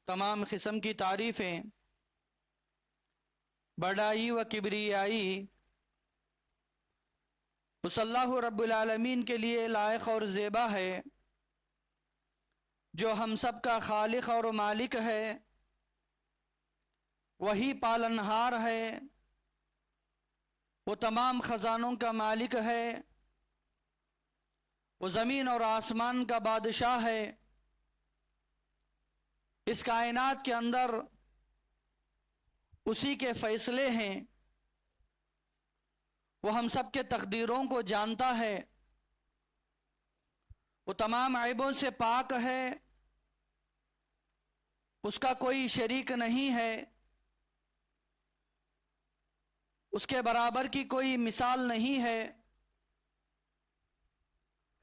तमाम किस्म की तारीफ़ें, बड़ाई व किबरियाई उस अल्लाह रब्बुल आलमीन के लिए लायक और ज़ेबा है, जो हम सब का खालिक और मालिक है। वही पालनहार है, वो तमाम ख़जानों का मालिक है, वो ज़मीन और आसमान का बादशाह है। इस कायनात के अंदर उसी के फ़ैसले हैं। वो हम सब के तकदीरों को जानता है। वो तमाम ऐबों से पाक है, उसका कोई शरीक नहीं है, उसके बराबर की कोई मिसाल नहीं है।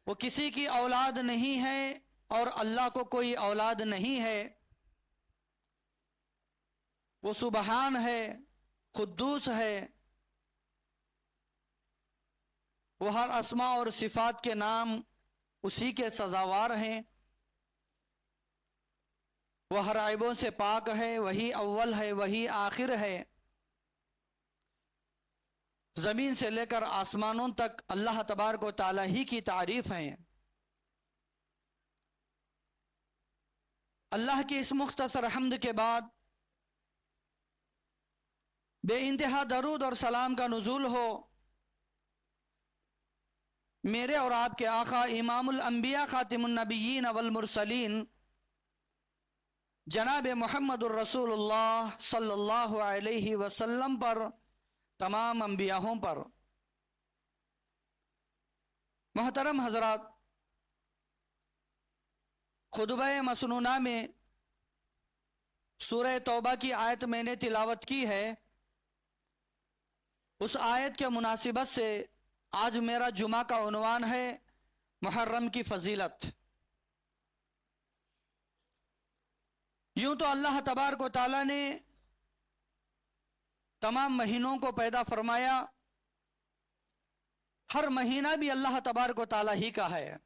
वो किसी की औलाद नहीं है और अल्लाह को कोई औलाद नहीं है। वो सुबहान है, खुद्दूस है। वो हर अस्मा और सिफात के नाम उसी के सजावार हैं। वह हर ऐबों से पाक है, वही अव्वल है, वही आखिर है। ज़मीन से लेकर आसमानों तक अल्लाह तबारक व तआला ही की तारीफ़ है। अल्लाह की इस मुख्तसर हम्द के बाद बेइंतहा दरूद और सलाम का नुज़ूल हो मेरे और आपके आका इमामुल अंबिया खातिमुन नबिय्यीन वल मुरसलीन जनाब मुहम्मदुर रसूलुल्लाह सल्लल्लाहु अलैहि वसल्लम पर, तमाम अंबियाहों पर। मोहतरम हजरात, खुतबा मसनूना में सूरह तौबा की आयत मैंने तिलावत की है। उस आयत के मुनासिबत से आज मेरा जुमा का उन्वान है मुहर्रम की फजीलत। यूं तो अल्लाह तबारक व तआला ने तमाम महीनों को पैदा फरमाया। हर महीना भी अल्लाह तबारक व तआला ही का है।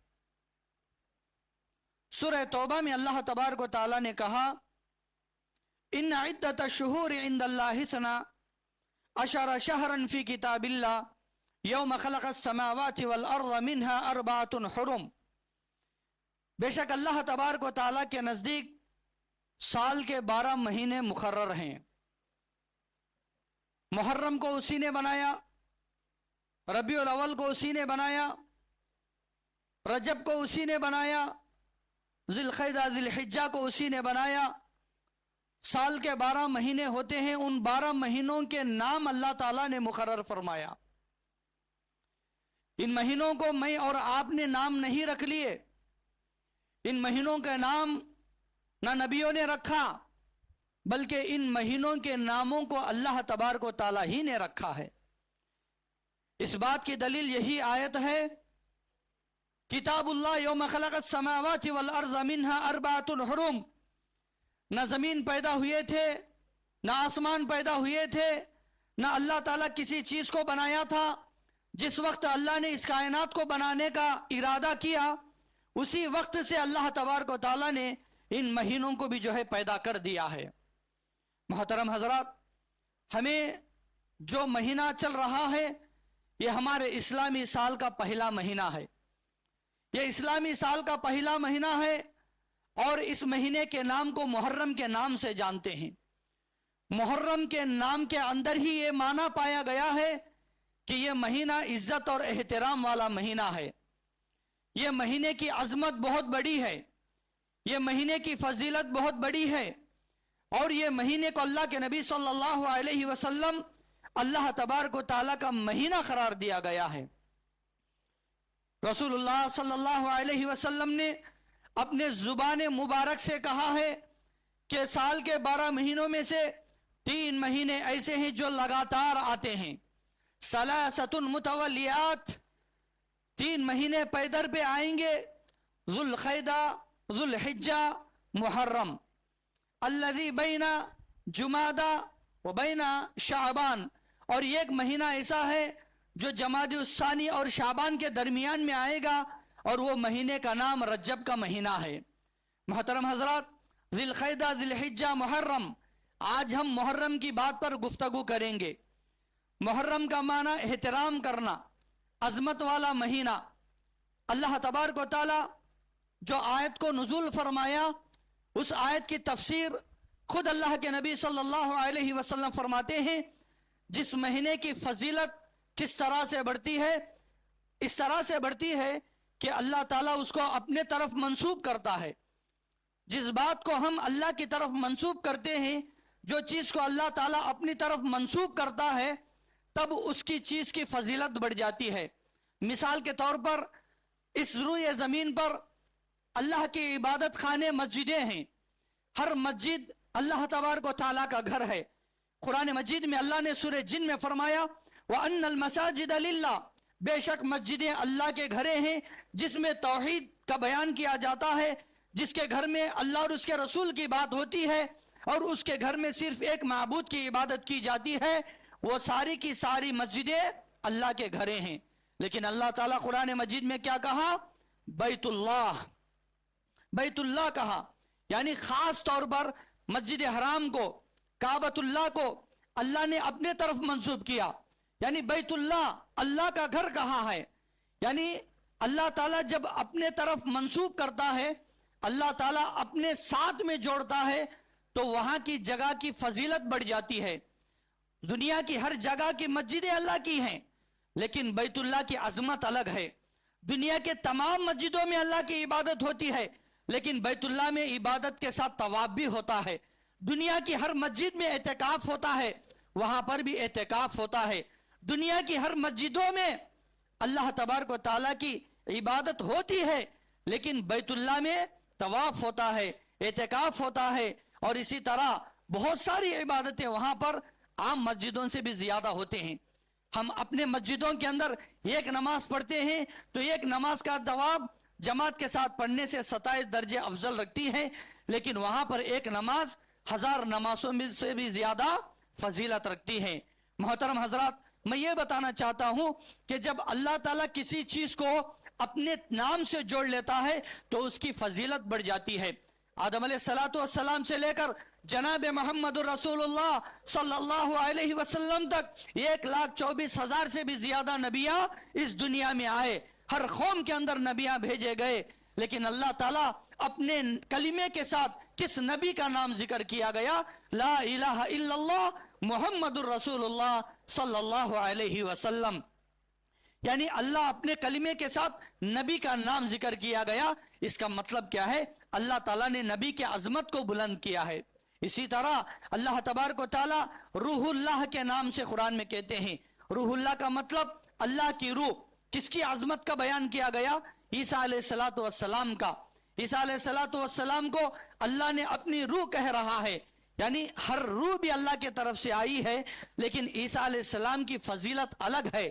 सूरह तौबा में अल्लाह तबारक व तआला ने कहा, इन्ना इद्दत अश्शुहूर इंदल्लाहि इस्ना अशरा शहरन फी किताबिल्लाह यौम खलक़स समावाति वल अर्ज़ मिन्हा अर्बाअतुन हुरुम। बेशक अल्लाह तबारक व तआला के नज़दीक साल के 12 महीने मुकर्रर हैं। मुहर्रम को उसी ने बनाया, रबीउल अव्वल को उसी ने बनाया, रजब को उसी ने बनाया, ज़िलक़अदा ज़िलहिज्जा को उसी ने बनाया। साल के 12 महीने होते हैं। उन 12 महीनों के नाम अल्लाह ताला ने मुकर्रर फरमाया। इन महीनों को मैं और आपने नाम नहीं रख लिए। इन महीनों के नाम ना नबियों ने रखा, बल्कि इन महीनों के नामों को अल्लाह तबारक व तआला ही ने रखा है। इस बात की दलील यही आयत है, किताबुल्लाह यौम खलक़स समावाति वल अर्ज़ मिन्हा अर्बाअतुन हुरुम। न ज़मीन पैदा हुए थे, न आसमान पैदा हुए थे, न अल्लाह ताला किसी चीज़ को बनाया था। जिस वक्त अल्लाह ने इस कायनात को बनाने का इरादा किया, उसी वक्त से अल्लाह तबारक व तआला ने इन महीनों को भी जो है पैदा कर दिया है। मोहतरम हजरात, हमें जो महीना चल रहा है, ये हमारे इस्लामी साल का पहला महीना है। ये इस्लामी साल का पहला महीना है और इस महीने के नाम को मुहर्रम के नाम से जानते हैं। मुहर्रम के नाम के अंदर ही ये माना पाया गया है कि ये महीना इज्जत और एहतराम वाला महीना है। ये महीने की अजमत बहुत बड़ी है, ये महीने की फजीलत बहुत बड़ी है। और ये महीने को अल्लाह के नबी सल्लल्लाहु अलैहि वसल्लम अल्लाह तबारक व तआला का महीना करार दिया गया है। रसूलुल्लाह सल्लल्लाहु अलैहि वसल्लम ने अपने जुबान मुबारक से कहा है कि साल के 12 महीनों में से 3 महीने ऐसे हैं जो लगातार आते हैं। सलासतुन मुतवलियात, 3 महीने पैदर पे आएंगे, ज़ुल्क़अदा, ज़ुल्हिज्जा, मुहर्रम। अल्लज़ी बैना जुमादा व बैना शाबान, और एक महीना ऐसा है जो जमादुस्सानी और शाबान के दरमियान में आएगा, और वो महीने का नाम रजब का महीना है। मोहतरम हजरात, ذی القعدہ ذی الحجہ محرم. آج ہم محرم کی بات پر گفتگو کریں گے. محرم کا معنی احترام کرنا، عظمت والا مہینہ. اللہ تبارک و تعالی جو آیت کو نزول فرمایا، اس آیت کی تفسیر خود اللہ کے نبی صلی اللہ علیہ وسلم فرماتے ہیں. جس مہینے کی فضیلت کس طرح سے بڑھتی ہے، اس طرح سے بڑھتی ہے کہ اللہ تعالیٰ اس کو اپنے طرف منسوب کرتا ہے. جس بات کو ہم اللہ کی طرف منسوب کرتے ہیں، جو چیز کو اللہ تعالیٰ اپنی طرف منسوب کرتا ہے، تب اس کی چیز کی فضیلت بڑھ جاتی ہے. مثال کے طور پر اس روئے زمین پر اللہ کی عبادت خانے مسجدیں ہیں. ہر مسجد اللہ تبارک و تعالیٰ کا گھر ہے. قرآن مجید میں اللہ نے سورہ جن میں فرمایا وَأَنَّ الْمَسَاجِدَ لِلَّهِ، بے شک مسجدیں اللہ کے گھرے ہیں جس میں توحید کا بیان کیا جاتا ہے، جس کے گھر میں اللہ اور اس کے رسول کی بات ہوتی ہے، اور اس کے گھر میں صرف ایک معبود کی عبادت کی جاتی ہے. وہ ساری کی ساری مسجدیں اللہ کے گھرے ہیں. لیکن اللہ تعالیٰ قرآن مجید میں کیا کہا؟ بیت اللہ، بیت اللہ کہا. یعنی خاص طور پر مسجد حرام کو، کعبۃ اللہ کو اللہ نے اپنے طرف منسوب کیا. یعنی بیت اللہ، اللہ کا گھر کہاں ہے. یعنی اللہ تعالیٰ جب اپنے طرف منسوب کرتا ہے، اللہ تعالیٰ اپنے ساتھ میں جوڑتا ہے، تو وہاں کی جگہ کی فضیلت بڑھ جاتی ہے. دنیا کی ہر جگہ کی مسجدیں اللہ کی ہیں، لیکن بیت اللہ کی عظمت الگ ہے. دنیا کے تمام مسجدوں میں اللہ کی عبادت ہوتی ہے، لیکن بیت اللہ میں عبادت کے ساتھ طواف بھی ہوتا ہے. دنیا کی ہر مسجد میں اعتکاف ہوتا ہے، وہاں پر بھی اعتکاف ہوتا ہے. دنیا کی ہر مسجدوں میں اللہ تبارک و تعالیٰ کی عبادت ہوتی ہے، لیکن بیت اللہ میں طواف ہوتا ہے، اعتکاف ہوتا ہے. اور اسی طرح بہت ساری عبادتیں وہاں پر عام مسجدوں سے بھی زیادہ ہوتے ہیں. ہم اپنے مسجدوں کے اندر ایک نماز پڑھتے ہیں تو ایک نماز کا ثواب جماعت کے ساتھ پڑھنے سے 27 درجے افضل رکھتی ہے، لیکن وہاں پر ایک نماز 1000 نمازوں میں سے بھی زیادہ فضیلت رکھتی ہے. محترم حضرات، میں یہ بتانا چاہتا ہوں کہ جب اللہ تعالیٰ کسی چیز کو اپنے نام سے جوڑ لیتا ہے تو اس کی فضیلت بڑھ جاتی ہے. آدم علیہ السلام سے لے کر جناب محمد رسول اللہ صلی اللہ علیہ وسلم تک 1,24,000 سے بھی زیادہ نبیاں اس دنیا میں آئے. ہر قوم کے اندر نبیاں بھیجے گئے، لیکن اللہ تعالیٰ اپنے کلمے کے ساتھ کس نبی کا نام ذکر کیا گیا؟ لا الہ الا اللہ محمد الرسول اللہ صلی اللہ علیہ وسلم. یعنی اللہ اپنے کلمے کے ساتھ نبی کا نام ذکر کیا گیا. اس کا مطلب کیا ہے؟ اللہ تعالیٰ نے نبی کے عظمت کو بلند کیا ہے. اسی طرح اللہ تبارک و تعالیٰ روح اللہ کے نام سے قرآن میں کہتے ہیں. روح اللہ کا مطلب اللہ کی روح. کس کی عظمت کا بیان کیا گیا؟ عیسیٰ علیہ السلام کا. عیسیٰ علیہ السلام کو اللہ نے اپنی روح کہہ رہا ہے. یعنی ہر روح بھی اللہ کی طرف سے آئی ہے، لیکن عیسیٰ علیہ السلام کی فضیلت الگ ہے.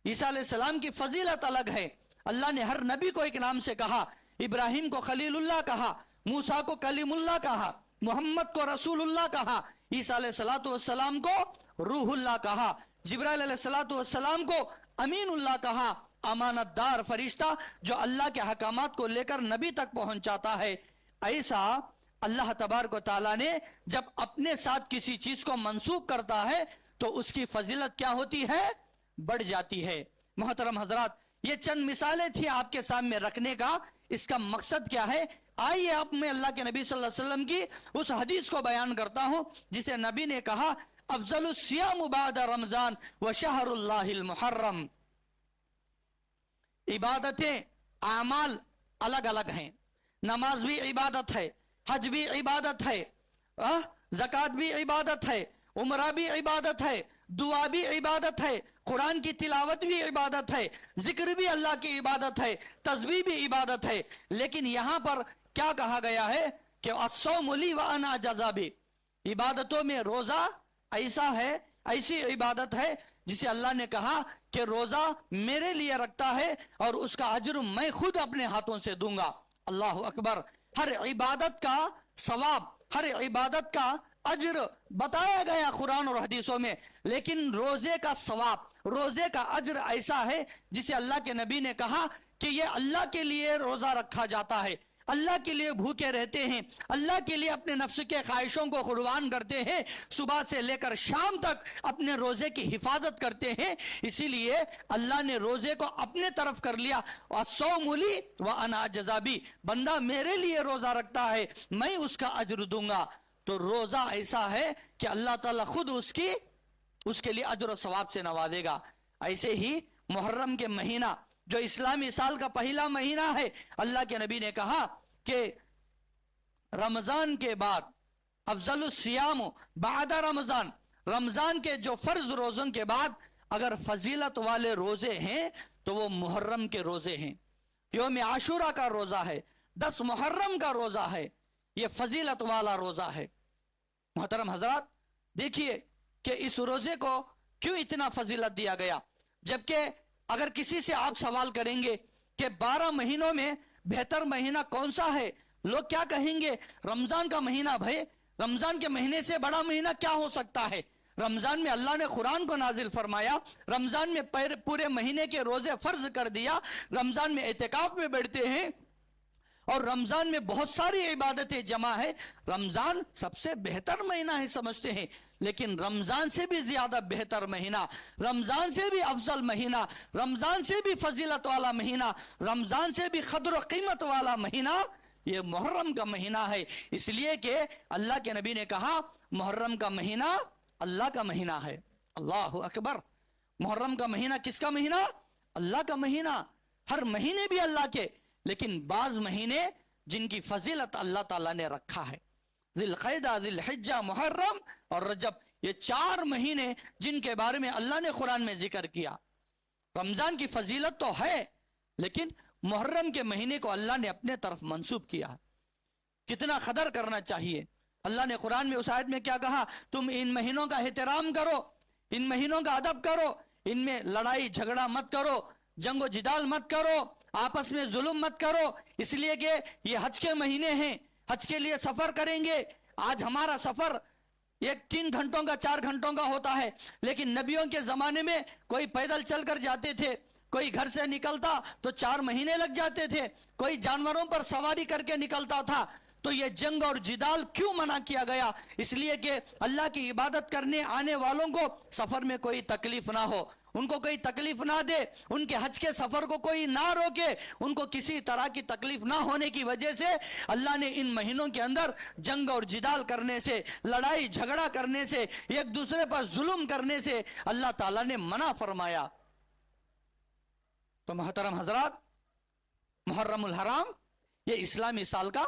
عیسیٰ علیہ السلام کی فضیلت الگ ہے. اللہ نے ہر نبی کو ایک نام سے کہا. ابراہیم کو خلیل اللہ کہا، موسیٰ کو کلیم اللہ کہا، محمد کو رسول اللہ کہا، عیسیٰ علیہ السلام کو روح اللہ کہا، جبرائیل علیہ السلام کو امین اللہ کہا، امانت دار فرشتہ جو اللہ کے حکامات کو لے کر نبی تک پہنچاتا ہے. ایسا اللہ تبارک و تعالیٰ نے جب اپنے ساتھ کسی چیز کو منسوب کرتا ہے تو اس کی فضیلت کیا ہوتی ہے؟ بڑھ جاتی ہے. محترم حضرات، یہ چند مثالیں تھیں آپ کے سامنے رکھنے کا. اس کا مقصد کیا ہے؟ آئیے اب میں اللہ کے نبی صلی اللہ علیہ وسلم کی اس حدیث کو بیان کرتا ہوں جسے نبی نے کہا افضل الصیام بعد رمضان و شہر اللہ المحرم. عبادتیں، اعمال الگ الگ ہیں. نماز بھی عبادت ہے، حج بھی عبادت ہے، زکوٰۃ بھی عبادت ہے، عمرہ بھی عبادت ہے، دعا بھی عبادت ہے، قرآن کی تلاوت بھی عبادت ہے، ذکر بھی اللہ کی عبادت ہے، تسبیح بھی عبادت ہے. لیکن یہاں پر کیا کہا گیا ہے کہ الصوم لی وانا اجزی بہ. عبادتوں میں روزہ ایسا ہے، ایسی عبادت ہے جسے اللہ نے کہا کہ روزہ میرے لیے رکھتا ہے اور اس کا اجر میں خود اپنے ہاتھوں سے دوں گا. اللہ اکبر. ہر عبادت کا ثواب، ہر عبادت کا اجر بتایا گیا قرآن اور حدیثوں میں، لیکن روزے کا ثواب، روزے کا اجر ایسا ہے جسے اللہ کے نبی نے کہا کہ یہ اللہ کے لیے روزہ رکھا جاتا ہے، اللہ کے لیے بھوکے رہتے ہیں، اللہ کے لیے اپنے نفس کے خواہشوں کو قربان کرتے ہیں، صبح سے لے کر شام تک اپنے روزے کی حفاظت کرتے ہیں، اسی لیے اللہ نے روزے کو اپنے طرف کر لیا۔ وَالصَّوْمُ لِي وَأَنَا أَجْزِي بِهِ، بندہ میرے لیے روزہ رکھتا ہے، میں اس کا اجر دوں گا۔ تو روزہ ایسا ہے کہ اللہ تعالیٰ خود اس کے لیے اجر و ثواب سے نوازے گا۔ ایسے ہی محرم کے مہینہ جو اسلامی سال کا پہلا مہینہ ہے، اللہ کے نبی نے کہا کہ رمضان کے بعد افضل الصیام بعد رمضان، رمضان کے جو فرض روزوں کے بعد اگر فضیلت والے روزے ہیں تو وہ محرم کے روزے ہیں۔ یوم عاشورہ کا روزہ ہے، 10 محرم کا روزہ ہے، یہ فضیلت والا روزہ ہے۔ محترم حضرات، دیکھیے کہ اس روزے کو کیوں اتنا فضیلت دیا گیا، جبکہ اگر کسی سے آپ سوال کریں گے کہ 12 مہینوں میں بہتر مہینہ کون سا ہے، لوگ کیا کہیں گے؟ رمضان کا مہینہ۔ بھائی رمضان کے مہینے سے بڑا مہینہ کیا ہو سکتا ہے؟ رمضان میں اللہ نے قرآن کو نازل فرمایا، رمضان میں پورے مہینے کے روزے فرض کر دیا، رمضان میں اعتکاف میں بیٹھتے ہیں، اور رمضان میں بہت ساری عبادتیں جمع ہے۔ رمضان سب سے بہتر مہینہ ہے سمجھتے ہیں، لیکن رمضان سے بھی زیادہ بہتر مہینہ، رمضان سے بھی افضل مہینہ، رمضان سے بھی فضیلت والا مہینہ، رمضان سے بھی قدر و قیمت والا مہینہ یہ محرم کا مہینہ ہے۔ اس لیے کہ اللہ کے نبی نے کہا محرم کا مہینہ اللہ کا مہینہ ہے۔ اللہ اکبر! محرم کا مہینہ کس کا مہینہ؟ اللہ کا مہینہ۔ ہر مہینے بھی اللہ کے، لیکن بعض مہینے جن کی فضیلت اللہ تعالیٰ نے رکھا ہے، ذی القعدہ، ذی الحجہ، محرم اور رجب، یہ 4 مہینے جن کے بارے میں اللہ نے قرآن میں ذکر کیا۔ رمضان کی فضیلت تو ہے، لیکن محرم کے مہینے کو اللہ نے اپنے طرف منسوب کیا۔ کتنا قدر کرنا چاہیے۔ اللہ نے قرآن میں اس آیت میں کیا کہا؟ تم ان مہینوں کا احترام کرو، ان مہینوں کا ادب کرو، ان میں لڑائی جھگڑا مت کرو، جنگ و جدال مت کرو، آپس میں ظلم مت کرو، اس لیے کہ یہ حج کے مہینے ہیں، حج کے لیے سفر کریں گے۔ آج ہمارا سفر 3 گھنٹوں کا 4 گھنٹوں کا ہوتا ہے، لیکن نبیوں کے زمانے میں کوئی پیدل چل کر جاتے تھے، کوئی گھر سے نکلتا تو 4 مہینے لگ جاتے تھے، کوئی جانوروں پر سواری کر کے نکلتا تھا۔ تو یہ جنگ اور جدال کیوں منع کیا گیا؟ اس لیے کہ اللہ کی عبادت کرنے آنے والوں کو سفر میں کوئی تکلیف نہ ہو، ان کو کوئی تکلیف نہ دے، ان کے حج کے سفر کو کوئی نہ روکے، ان کو کسی طرح کی تکلیف نہ ہونے کی وجہ سے اللہ نے ان مہینوں کے اندر جنگ اور جدال کرنے سے، لڑائی جھگڑا کرنے سے، ایک دوسرے پر ظلم کرنے سے اللہ تعالیٰ نے منع فرمایا۔ تو محترم حضرات، محرم الحرام یہ اسلامی سال کا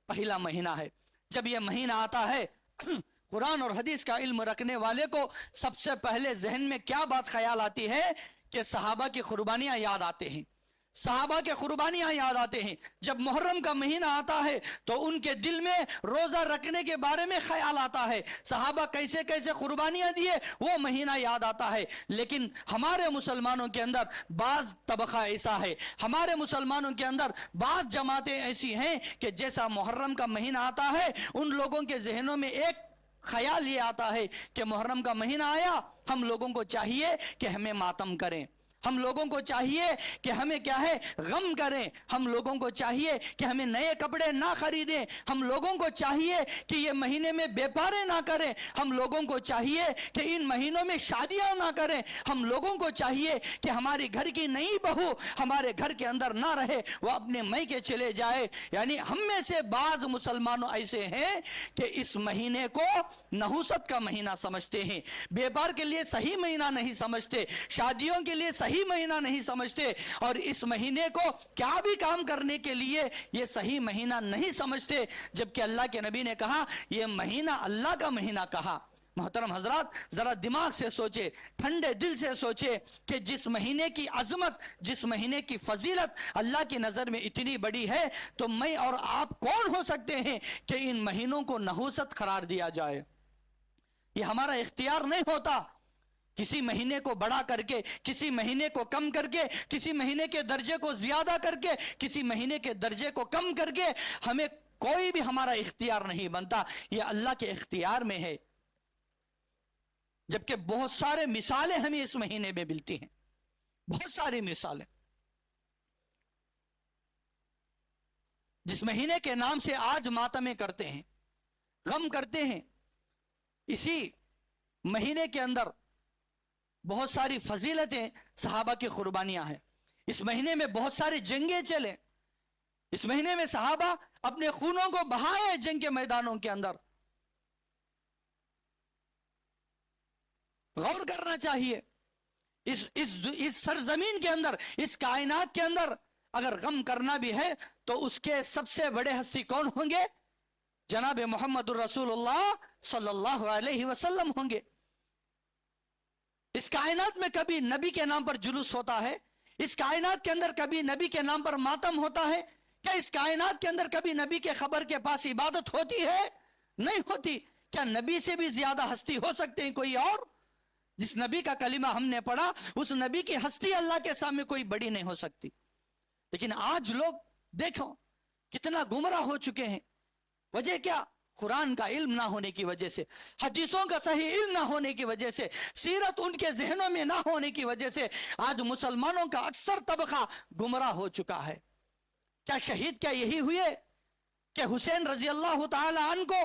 پہلا مہینہ ہے۔ جب یہ مہینہ آتا ہے، قرآن اور حدیث کا علم رکھنے والے کو سب سے پہلے ذہن میں کیا بات خیال آتی ہے کہ صحابہ کی قربانیاں یاد آتے ہیں، صحابہ کے قربانیاں یاد آتے ہیں۔ جب محرم کا مہینہ آتا ہے تو ان کے دل میں روزہ رکھنے کے بارے میں خیال آتا ہے، صحابہ کیسے کیسے قربانیاں دیے وہ مہینہ یاد آتا ہے۔ لیکن ہمارے مسلمانوں کے اندر بعض طبقہ ایسا ہے، ہمارے مسلمانوں کے اندر بعض جماعتیں ایسی ہیں کہ جیسا محرم کا مہینہ آتا ہے ان لوگوں کے ذہنوں میں ایک خیال یہ آتا ہے کہ محرم کا مہینہ آیا، ہم لوگوں کو چاہیے کہ ہمیں ماتم کریں، ہم لوگوں کو چاہیے کہ ہمیں کیا ہے غم کریں، ہم لوگوں کو چاہیے کہ ہمیں نئے کپڑے نہ خریدیں، ہم لوگوں کو چاہیے کہ یہ مہینے میں بیپارے نہ کریں، ہم لوگوں کو چاہیے کہ ان مہینوں میں شادیاں نہ کریں، ہم لوگوں کو چاہیے کہ ہماری گھر کی نئی بہو ہمارے گھر کے اندر نہ رہے، وہ اپنے میکے چلے جائے۔ یعنی ہم میں سے بعض مسلمانوں ایسے ہیں کہ اس مہینے کو نحوست کا مہینہ سمجھتے ہیں، بیپار کے لیے صحیح مہینہ نہیں سمجھتے، شادیوں کے لیے صحیح مہینہ نہیں سمجھتے، اور اس مہینے کو کیا بھی کام کرنے کے لیے یہ صحیح مہینہ نہیں سمجھتے، جبکہ اللہ کے نبی نے کہا یہ مہینہ اللہ کا مہینہ کہا۔ محترم حضرات، ذرا دماغ سے سوچے، ٹھنڈے دل سے سوچے کہ جس مہینے کی عظمت، جس مہینے کی فضیلت اللہ کی نظر میں اتنی بڑی ہے، تو میں اور آپ کون ہو سکتے ہیں کہ ان مہینوں کو نحوست قرار دیا جائے؟ یہ ہمارا اختیار نہیں ہوتا۔ کسی مہینے کو بڑا کر کے، کسی مہینے کو کم کر کے، کسی مہینے کے درجے کو زیادہ کر کے، کسی مہینے کے درجے کو کم کر کے ہمیں کوئی بھی ہمارا اختیار نہیں بنتا، یہ اللہ کے اختیار میں ہے۔ جبکہ بہت سارے مثالیں ہمیں اس مہینے میں ملتی ہیں، بہت ساری مثالیں۔ जिस महीने के नाम से आज मातमें करते हैं, गम करते हैं, इसी महीने के अंदर बहुत सारी फजीलतें, सहाबा की कुर्बानियां हैं। इस महीने में बहुत सारी जंगें चले, इस महीने में सहाबा अपने खूनों को बहाए जंग के मैदानों के अंदर। गौर करना चाहिए, इस सरजमीन के अंदर, इस कायनात के अंदर अगर गम करना भी है तो उसके सबसे बड़े हस्ती कौन होंगे? जनाब मोहम्मद रसूलुल्लाह सल्लल्लाहु अलैहि वसल्लम होंगे। इस कायनात में कभी नबी के नाम पर जुलूस होता है? इस कायनात के अंदर कभी नबी के नाम पर मातम होता है? क्या इस कायनात के अंदर कभी नबी के खबर के पास इबादत होती है? नहीं होती। क्या नबी से भी ज्यादा हस्ती हो सकते हैं कोई और? जिस नबी का कलिमा हमने पढ़ा, उस नबी की हस्ती अल्लाह के सामने कोई बड़ी नहीं हो सकती। लेकिन आज लोग देखो कितना गुमराह हो चुके हैं। वजह क्या? कुरान का इल्म ना होने की वजह से, हदीसों का सही इल्म ना होने की वजह से, सीरत उनके जहनों में ना होने की वजह से आज मुसलमानों का अक्सर तबका गुमराह हो चुका है। क्या शहीद क्या यही हुए कि हुसैन रजी अल्लाह तआला अन्हु को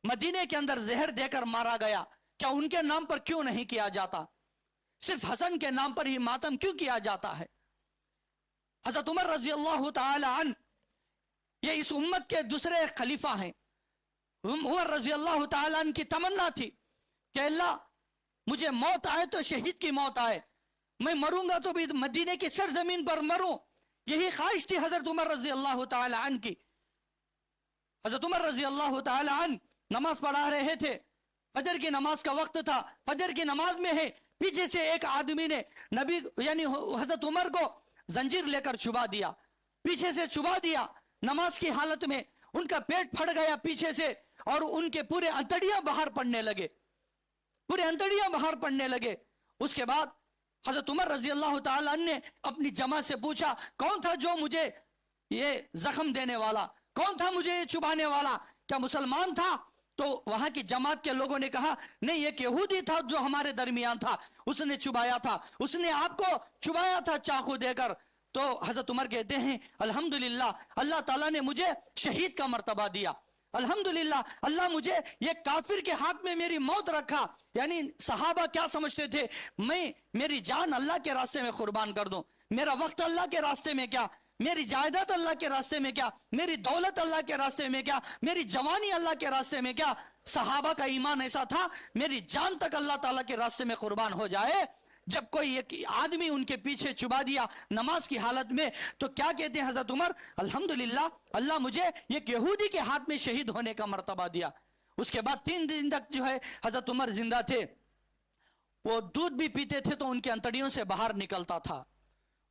मदीने के अंदर जहर देकर मारा गया? क्या उनके नाम पर क्यों नहीं किया जाता? सिर्फ हसन के नाम पर ही मातम क्यों किया जाता है? हजरत उमर रजी अल्लाह तआला अन्हु, ये इस उम्मत के दूसरे खलीफा हैं। उमर रजी अल्लाह तआला अन्हु की तमन्ना थी कि अल्लाह मुझे मौत आए तो शहीद की मौत आए, मैं मरूंगा तो भी मदीने की सरजमीन पर मरूं। यही ख्वाहिश थी हजरत उमर रजी अल्लाह तआला अन्हु की। हजरत उमर रजी अल्लाह तआला अन्हु नमाज पढ़ा रहे थे, फजर की नमाज का वक्त था, फजर की नमाज में है, पीछे से एक आदमी ने नबी यानी हजरत उमर को जंजीर लेकर छुपा दिया, पीछे से छुपा दिया। नमाज की हालत में उनका पेट फट गया पीछे से, और उनके पूरे अंतड़ियां बाहर पड़ने लगे, पूरे अंतड़ियां बाहर पड़ने लगे। उसके बाद हजरत उमर रजी अल्लाह तआला अन्हु ने अपनी जमा से पूछा, कौन था जो मुझे ये जख्म देने वाला? कौन था मुझे ये चुभाने वाला? क्या मुसलमान था? तो वहां की जमात के लोगों ने कहा, नहीं, एक यहूदी था जो हमारे दरमियान था, उसने चुभाया था, उसने आपको चुभाया था चाकू देकर। तो हजरत उमर कहते हैं, अल्हम्दुलिल्लाह, अल्लाह ताला ने मुझे शहीद का मर्तबा दिया। अल्हम्दुलिल्लाह, अल्लाह मुझे ये काफिर के हाथ में मेरी मौत रखा। यानी सहाबा क्या समझते थे? मैं मेरी जान अल्लाह के रास्ते में कुर्बान कर दूं, मेरा वक्त अल्लाह के रास्ते में क्या, मेरी जायदाद अल्लाह के रास्ते में क्या, मेरी दौलत अल्लाह के रास्ते में क्या, मेरी जवानी अल्लाह के रास्ते में क्या। सहाबा का ईमान ऐसा था, मेरी जान तक अल्लाह ताला के रास्ते में कुर्बान हो जाए। जब कोई एक आदमी उनके पीछे छुपा दिया नमाज की हालत में, तो क्या कहते हैं हजरत उमर, अल्हम्दुलिल्लाह, अल्लाह मुझे एक यहूदी के हाथ में शहीद होने का मर्तबा दिया। उसके बाद 3 दिन तक जो है हजरत उमर जिंदा थे। वो दूध भी पीते थे तो उनके अंतड़ियों से बाहर निकलता था।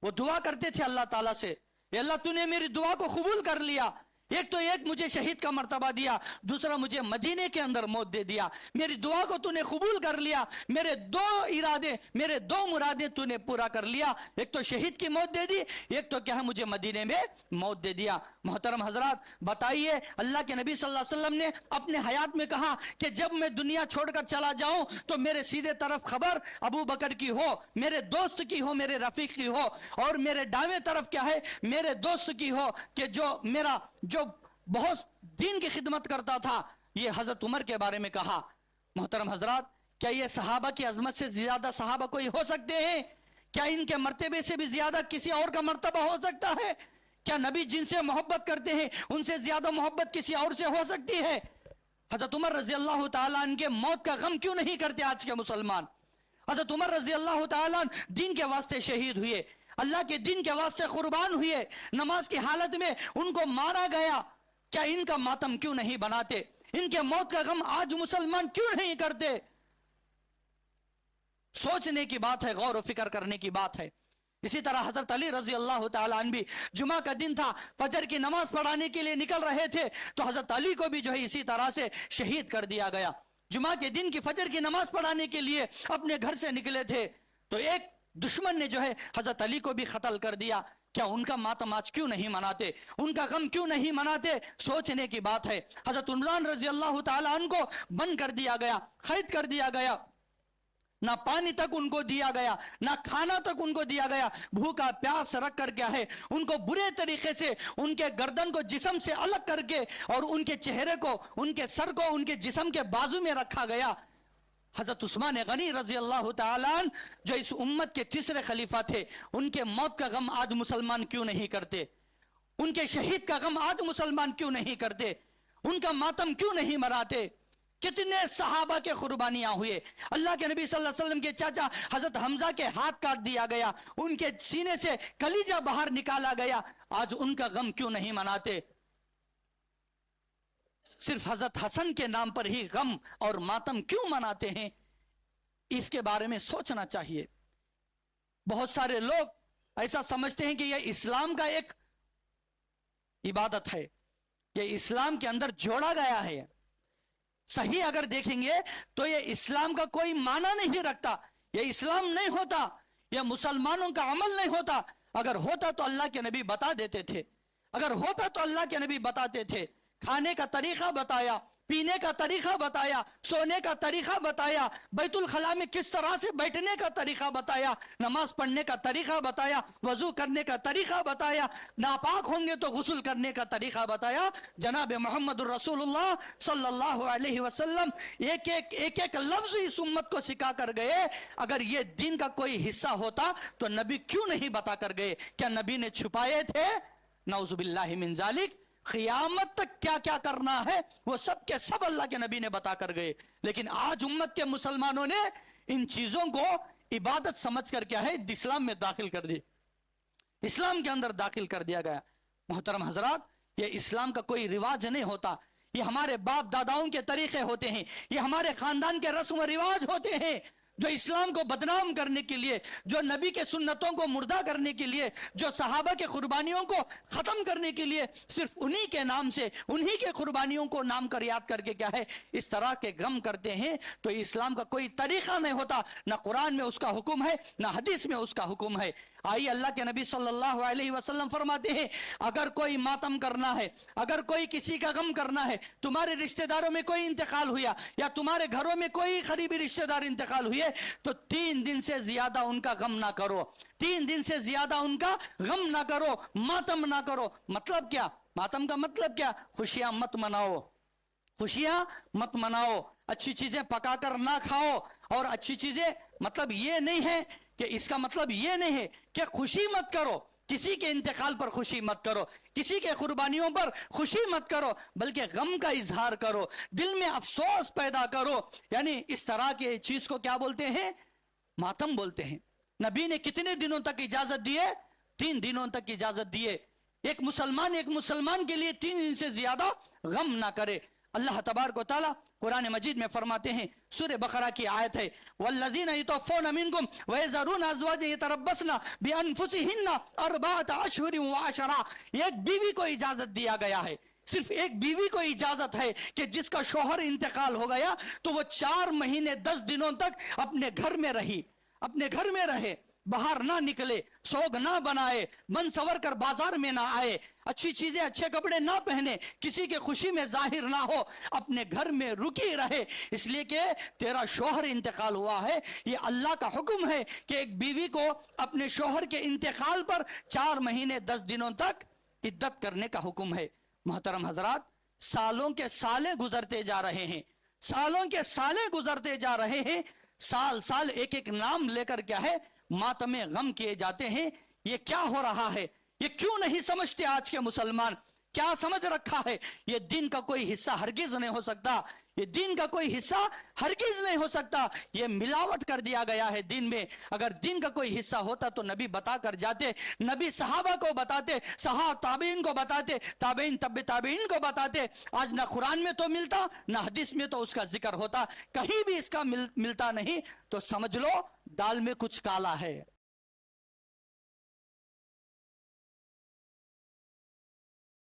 वो दुआ करते थे अल्लाह ताला से, अल्लाह तूने मेरी दुआ को कबूल कर लिया, एक तो एक मुझे शहीद का मर्तबा दिया, दूसरा मुझे मदीने के अंदर मौत दे दिया। मेरी दुआ को तूने कबूल कर लिया, मेरे 2 इरादे, मेरे 2 मुरादे तूने पूरा कर लिया, एक तो शहीद की मौत दे दी, एक तो क्या है मुझे मदीने में मौत दे दिया। मोहतरम हजरात, बताइए, अल्लाह के नबी सल्लल्लाहु अलैहि वसल्लम ने अपने हयात में कहा कि जब मैं दुनिया छोड़कर चला जाऊं तो मेरे सीधे तरफ खबर अबू बकर की हो, मेरे दोस्त की हो, मेरे रफीक की हो, और मेरे दाएं तरफ क्या है, मेरे दोस्त की हो कि जो बहुत दीन की खिदमत करता था। ये हजरत उमर के बारे में कहा। मोहतरम हजरात, क्या ये सहाबा की अजमत से ज्यादा सहाबा कोई हो सकते हैं? क्या इनके मर्तबे से भी ज्यादा किसी और का मर्तबा हो सकता है? क्या नबी जिनसे मोहब्बत करते हैं उनसे ज्यादा मोहब्बत किसी और से हो सकती है? हजरत उमर रजी अल्लाह तआला अन्हु के मौत का गम क्यों नहीं करते आज के मुसलमान? हजरत उमर रजी अल्लाह तआला अन्हु दीन के वास्ते शहीद हुए, अल्लाह के दिन के वास्ते कुर्बान हुए, नमाज की हालत में उनको मारा गया। क्या इनका मातम क्यों नहीं बनाते? इनके मौत का गम आज मुसलमान क्यों नहीं करते? सोचने की बात है, गौर और फिक्र करने की बात है। इसी तरह हजरत अली रजी अल्लाह तआला अन्हु भी, जुमा का दिन था, फजर की नमाज पढ़ाने के लिए निकल रहे थे, तो हजरत अली को भी जो है इसी तरह से शहीद कर दिया गया। जुमा के दिन की फजर की नमाज पढ़ाने के लिए अपने घर से निकले थे, तो एक दुश्मन ने जो है हजरत अली को भी कत्ल कर दिया। क्या उनका मातम आज क्यों नहीं मनाते? उनका गम क्यों नहीं मनाते? सोचने की बात है। हजरत उमरान रजी अल्लाह तआला अन्हु को बंद कर दिया गया, कैद कर दिया गया। ना पानी तक उनको दिया गया, ना खाना तक उनको दिया गया। भूखा प्यास रख कर क्या है उनको बुरे तरीके से उनके गर्दन को जिस्म से अलग करके और उनके चेहरे को, उनके सर को उनके जिस्म के बाजू में रखा गया। हजरत उस्मान गनी रजी अल्लाह ताला अन्हु जो इस उम्मत के तीसरे खलीफा थे, उनके मौत का गम आज मुसलमान क्यों नहीं करते? उनके शहीद का गम आज मुसलमान क्यों नहीं करते? उनका मातम क्यों नहीं मनाते? कितने सहाबा के कुर्बानियां हुए। अल्लाह के नबी सल्लल्लाहु अलैहि वसल्लम के चाचा हजरत हमजा के हाथ काट दिया गया, उनके सीने से कलीजा बाहर निकाला गया। आज उनका गम क्यों नहीं मनाते? सिर्फ हजरत हसन के नाम पर ही गम और मातम क्यों मनाते हैं? इसके बारे में सोचना चाहिए। बहुत सारे लोग ऐसा समझते हैं कि यह इस्लाम का एक इबादत है, यह इस्लाम के अंदर जोड़ा गया है। सही अगर देखेंगे तो यह इस्लाम का कोई माना नहीं रखता, यह इस्लाम नहीं होता, यह मुसलमानों का अमल नहीं होता। अगर होता तो अल्लाह के नबी बता देते थे, अगर होता तो अल्लाह के नबी बताते थे। खाने का तरीका बताया, पीने का तरीका बताया, सोने का तरीका बताया, बैतुल खला में किस तरह से बैठने का तरीका बताया, नमाज पढ़ने का तरीका बताया, वजू करने का तरीका बताया, नापाक होंगे तो गुस्ल करने का तरीका बताया। जनाब मोहम्मद रसूलुल्लाह सल्लल्लाहु अलैहि वसल्लम एक एक लफ्ज इस उम्मत को सिखा कर गए। अगर ये दिन का कोई हिस्सा होता तो नबी क्यों नहीं बता कर गए? क्या नबी ने छुपाए थे? नऊजुबिल्लाहि मिन जालिक। क़यामत तक क्या क्या करना है वो सब के सब अल्लाह के नबी ने बता कर गए। लेकिन आज उम्मत के मुसलमानों ने इन चीजों को इबादत समझ कर क्या है इस्लाम में दाखिल कर दी, इस्लाम के अंदर दाखिल कर दिया गया। मोहतरम हजरात, ये इस्लाम का कोई रिवाज नहीं होता, ये हमारे बाप दादाओं के तरीके होते हैं, ये हमारे खानदान के रस्म रिवाज होते हैं जो इस्लाम को बदनाम करने के लिए, जो नबी के सुन्नतों को मुर्दा करने के लिए, जो सहाबा के कुर्बानियों को खत्म करने के लिए सिर्फ उन्हीं के नाम से, उन्हीं के कुर्बानियों को नाम कर याद करके क्या है इस तरह के गम करते हैं। तो इस्लाम का कोई तरीका नहीं होता, ना कुरान में उसका हुक्म है, ना हदीस में उसका हुक्म है। आइए अल्लाह के नबी सल्लल्लाहु अलैहि वसल्लम फरमाते हैं, अगर कोई मातम करना है, अगर कोई किसी का गम करना है, तुम्हारे रिश्तेदारों में कोई इंतकाल हुआ या तुम्हारे घरों में कोई करीबी रिश्तेदार इंतकाल हुए, तो 3 दिन से ज्यादा उनका गम ना करो, 3 दिन से ज्यादा उनका गम ना करो, मातम ना करो। मतलब क्या? मातम का मतलब क्या? खुशियां मत मनाओ, खुशियां मत मनाओ, अच्छी चीजें पकाकर ना खाओ। और अच्छी चीजें मतलब ये नहीं है कि इसका मतलब ये नहीं है कि खुशी मत करो, किसी के इंतकाल पर खुशी मत करो, किसी के कुर्बानियों पर खुशी मत करो, बल्कि गम का इजहार करो, दिल में अफसोस पैदा करो। यानी इस तरह के चीज को क्या बोलते हैं? मातम बोलते हैं। नबी ने कितने दिनों तक इजाजत दिए? 3 दिनों तक इजाजत दिए। एक मुसलमान के लिए 3 दिन से ज्यादा गम ना करे। अल्लाह तबारक व तआला कुरान मजीद में फरमाते हैं, सूरह बकरा की आयत है, वल्लज़ीना यतवफ़्फ़ौना मिनकुम व यज़रूना अज़वाजन यतरब्बसना बिअनफुसिहिन्ना अर्बअत अशहुरिन व अशरा। एक बीवी को इजाजत दिया गया है, सिर्फ एक बीवी को इजाजत है कि जिसका शौहर इंतकाल हो गया तो वो 4 महीने 10 दिनों तक अपने घर में रही, अपने घर में रहे, बाहर ना निकले, सोग ना बनाए, बन सवर कर बाजार में ना आए, अच्छी चीजें अच्छे कपड़े ना पहने, किसी के खुशी में जाहिर ना हो, अपने घर में रुकी रहे। इसलिए कि तेरा शौहर इंतकाल हुआ है। ये अल्लाह का हुक्म है कि एक बीवी को अपने शौहर के इंतकाल पर 4 महीने 10 दिनों तक इद्दत करने का हुक्म है। मोहतरम हजरात, सालों के साले गुजरते जा रहे हैं, सालों के साले गुजरते जा रहे हैं, साल साल एक एक नाम लेकर क्या है मातमे गम किए जाते हैं। ये क्या हो रहा है? ये क्यों नहीं समझते आज के मुसलमान? क्या समझ रखा है? ये दिन का कोई हिस्सा हरगिज नहीं हो सकता, ये दिन का कोई हिस्सा हरगिज नहीं हो सकता। ये मिलावट कर दिया गया है दिन में। अगर दिन का कोई हिस्सा होता तो नबी बता कर जाते, नबी सहाबा को बताते, सहाब ताबीन को बताते, ताबीन तब्बे ताबीन को बताते। आज ना कुरान में तो मिलता, ना हदीस में तो उसका जिक्र होता, कहीं भी इसका मिलता नहीं। तो समझ लो दाल में कुछ काला है।